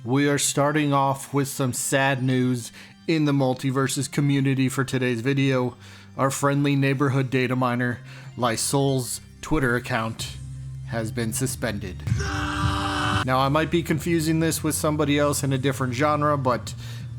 we are starting off with some sad news in the Multiversus community for today's video. Our friendly neighborhood data miner, Lysol's Twitter account has been suspended. Now, I might be confusing this with somebody else in a different genre, but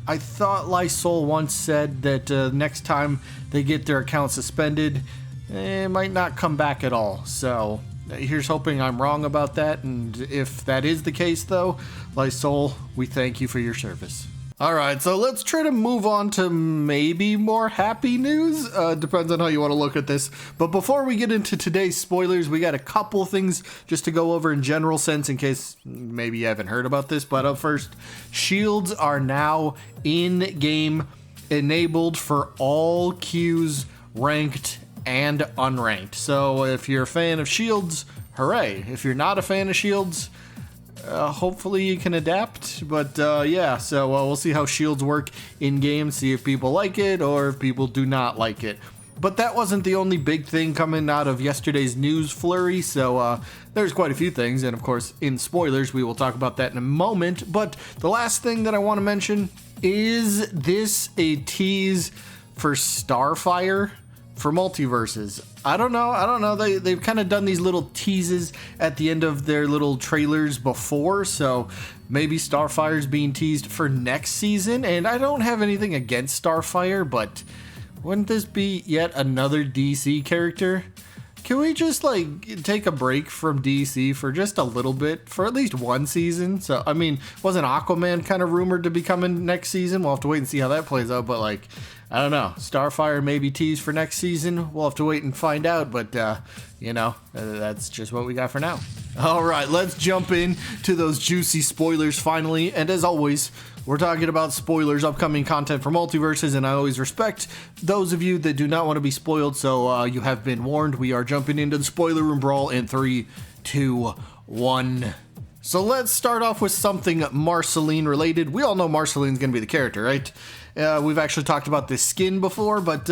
I thought Lysol once said that next time they get their account suspended, it might not come back at all. So here's hoping I'm wrong about that, and if that is the case though, Lysol, we thank you for your service. Alright, so let's try to move on to maybe more happy news. Depends on how you want to look at this. But before we get into today's spoilers, we got a couple things just to go over in general sense in case maybe you haven't heard about this. But up first, shields are now in-game enabled for all queues, ranked and unranked. So if you're a fan of shields, hooray. If you're not a fan of shields, hopefully you can adapt, but yeah, so we'll see how shields work in game, see if people like it or if people do not like it. But that wasn't the only big thing coming out of yesterday's news flurry, so there's quite a few things, and of course in spoilers we will talk about that in a moment. But the last thing that I want to mention, is this a tease for Starfire for Multiverses? I don't know. They've kind of done these little teases at the end of their little trailers before, so maybe Starfire's being teased for next season. And I don't have anything against Starfire, but wouldn't this be yet another DC character? Can we just like take a break from DC for just a little bit, for at least one season? So I mean, wasn't Aquaman kind of rumored to be coming next season? We'll have to wait and see how that plays out, but like, I don't know. Starfire maybe teased for next season. We'll have to wait and find out, but you know, that's just what we got for now. All right, let's jump in to those juicy spoilers finally. And as always, we're talking about spoilers, upcoming content for Multiverses, and I always respect those of you that do not want to be spoiled, so you have been warned. We are jumping into the spoiler room brawl in 3, 2, 1. So let's start off with something Marceline related. We all know Marceline's going to be the character, right? We've actually talked about this skin before, but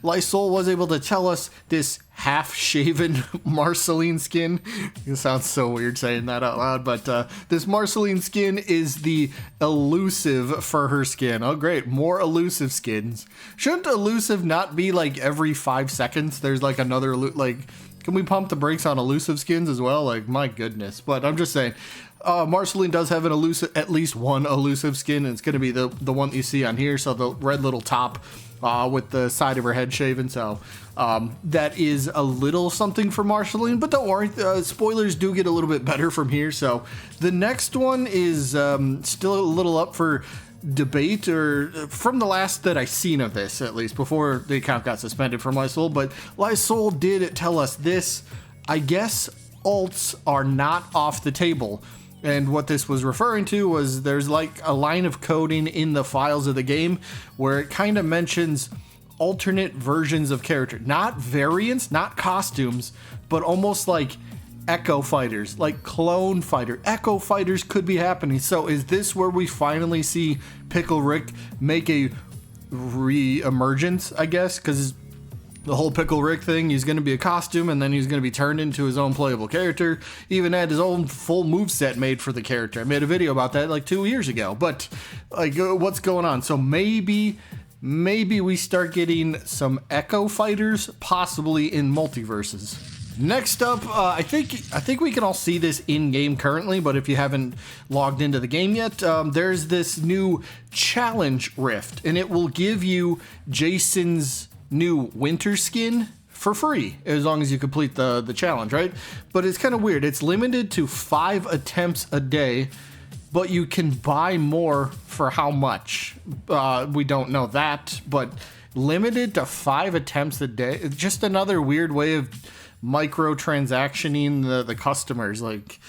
Lysol was able to tell us this half-shaven Marceline skin. It sounds so weird saying that out loud, but this Marceline skin is the elusive for her skin. Oh great, more elusive skins. Shouldn't elusive not be like every 5 seconds? There's like another, like, can we pump the brakes on elusive skins as well? Like, my goodness. But I'm just saying, Marceline does have an elusive, at least one elusive skin, and it's going to be the one that you see on here. So the red little top with the side of her head shaven. So that is a little something for Marceline, but don't worry, spoilers do get a little bit better from here. So the next one is still a little up for debate, or from the last that I seen of this, at least before the account got suspended from Lysol. But Lysol did tell us this: I guess alts are not off the table. And what this was referring to was there's like a line of coding in the files of the game where it kind of mentions alternate versions of character, not variants, not costumes, but almost like Echo fighters, like clone fighter. Echo fighters could be happening. So is this where we finally see Pickle Rick make a re-emergence, I guess? Because the whole Pickle Rick thing, he's going to be a costume and then he's going to be turned into his own playable character. Even had his own full moveset made for the character. I made a video about that like 2 years ago. But like, what's going on? So maybe we start getting some Echo fighters possibly in Multiverses. Next up, I think we can all see this in-game currently, but if you haven't logged into the game yet, there's this new challenge rift, and it will give you Jason's new winter skin for free as long as you complete the challenge, right? But it's kind of weird. It's limited to 5 attempts a day, but you can buy more for how much? We don't know that, but limited to 5 attempts a day. It's just another weird way of microtransactioning the customers. Like,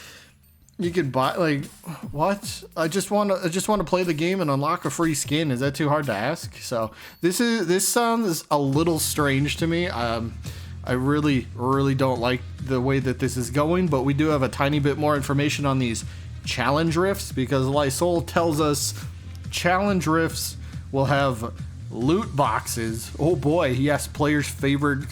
you could buy, like, what? I just want to play the game and unlock a free skin. Is that too hard to ask? So this sounds a little strange to me. I really don't like the way that this is going, but we do have a tiny bit more information on these challenge rifts, because Lysol tells us challenge rifts will have loot boxes. Oh boy, yes, players' favorite.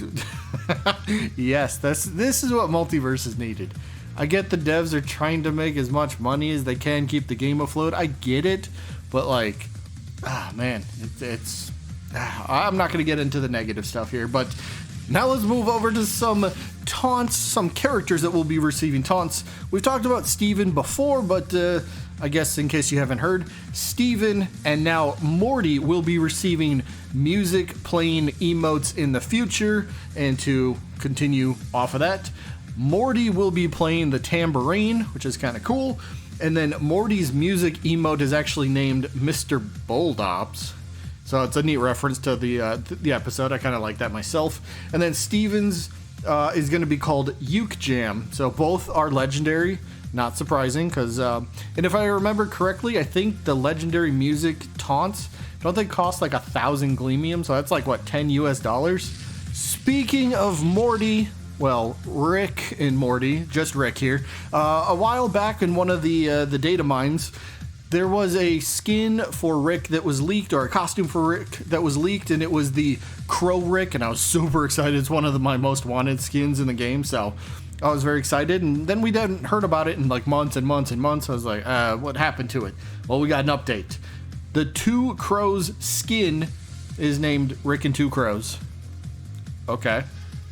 Yes, this is what Multiverses needed. I get the devs are trying to make as much money as they can, keep the game afloat. I get it, but like, man, I'm not going to get into the negative stuff here, but now let's move over to some taunts, some characters that will be receiving taunts. We've talked about Steven before, but I guess in case you haven't heard, Steven and now Morty will be receiving music playing emotes in the future, and to continue off of that, Morty will be playing the tambourine, which is kind of cool, and then Morty's music emote is actually named Mr. Boldops. So it's a neat reference to the episode. I kind of like that myself. And then Steven's is going to be called Uke Jam. So both are legendary. Not surprising, because and if I remember correctly, I think the legendary music taunts, don't they cost like 1,000 Gleamium? So that's like what, $10 US? Speaking of Morty, well, Rick and Morty, just Rick here. A while back in one of the data mines, there was a skin for Rick that was leaked, or a costume for Rick that was leaked, and it was the Crow Rick, and I was super excited. It's one of my most wanted skins in the game, so I was very excited. And then we hadn't heard about it in like months and months and months. I was like, what happened to it? Well, we got an update. The Two Crows skin is named Rick and Two Crows. Okay.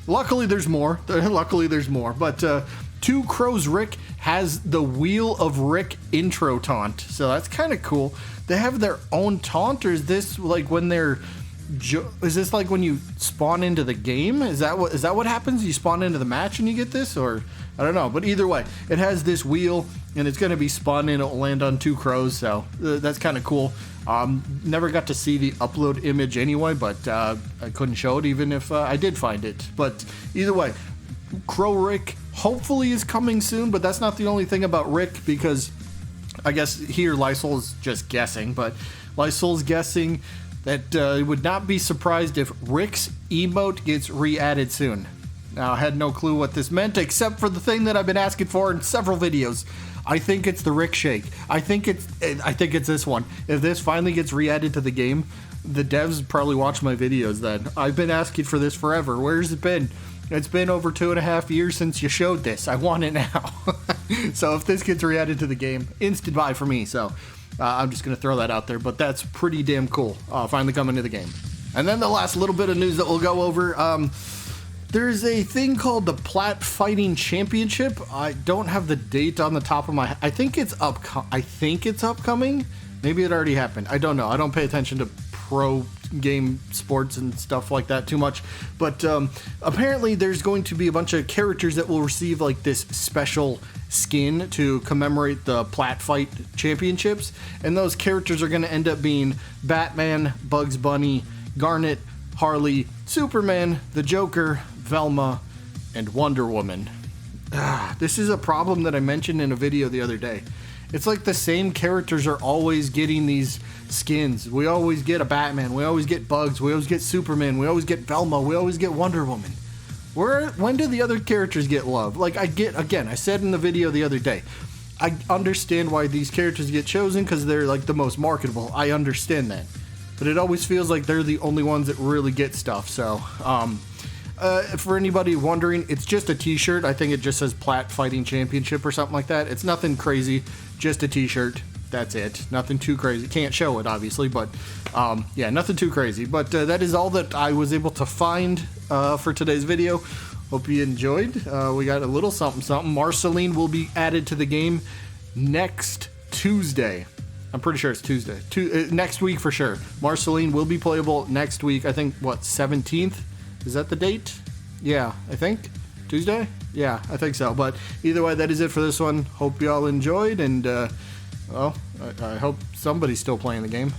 Luckily, there's more. But Two Crows Rick has the Wheel of Rick intro taunt, so that's kind of cool. They have their own taunt, or is this like when they're is this like when you spawn into the game? Is that what happens? You spawn into the match and you get this, or I don't know. But either way, it has this wheel and it's going to be spun and it'll land on Two Crows, so that's kind of cool. Never got to see the upload image anyway, but I couldn't show it even if I did find it. But either way, Crow Rick hopefully is coming soon, but that's not the only thing about Rick, because I guess here Lysol's just guessing, but Lysol's guessing that would not be surprised if Rick's emote gets re-added soon. Now, I had no clue what this meant, except for the thing that I've been asking for in several videos. I think it's the Rick Shake. I think it's this one. If this finally gets re-added to the game, the devs probably watch my videos then. I've been asking for this forever. Where's it been? It's been over 2.5 years since you showed this. I want it now. So if this gets re-added to the game, instant buy for me. So I'm just going to throw that out there. But that's pretty damn cool. Finally coming to the game. And then the last little bit of news that we'll go over. There's a thing called the PlatFight Championship. I don't have the date on the top of my head. I think it's upcoming. Maybe it already happened. I don't know. I don't pay attention to pro game sports and stuff like that too much, but apparently there's going to be a bunch of characters that will receive like this special skin to commemorate the PlatFight Championships, and those characters are going to end up being Batman, Bugs Bunny, Garnet, Harley, Superman, the Joker, Velma, and Wonder Woman. This is a problem that I mentioned in a video the other day. It's like the same characters are always getting these skins. We always get a Batman, we always get Bugs, we always get Superman, we always get Velma, we always get Wonder Woman. When do the other characters get love? Like, I said in the video the other day, I understand why these characters get chosen because they're like the most marketable. I understand that. But it always feels like they're the only ones that really get stuff. So, for anybody wondering, it's just a t-shirt. I think it just says PlatFight Championship or something like that. It's nothing crazy, just a t-shirt. That's it. Nothing too crazy. Can't show it, obviously, but yeah, nothing too crazy. But that is all that I was able to find for today's video. Hope you enjoyed. We got a little something. Marceline will be added to the game next Tuesday. I'm pretty sure it's Tuesday. Next week for sure. Marceline will be playable next week. I think, what, 17th? Is that the date? Yeah, I think. Tuesday? Yeah, I think so. But either way, that is it for this one. Hope you all enjoyed, and well, I hope somebody's still playing the game.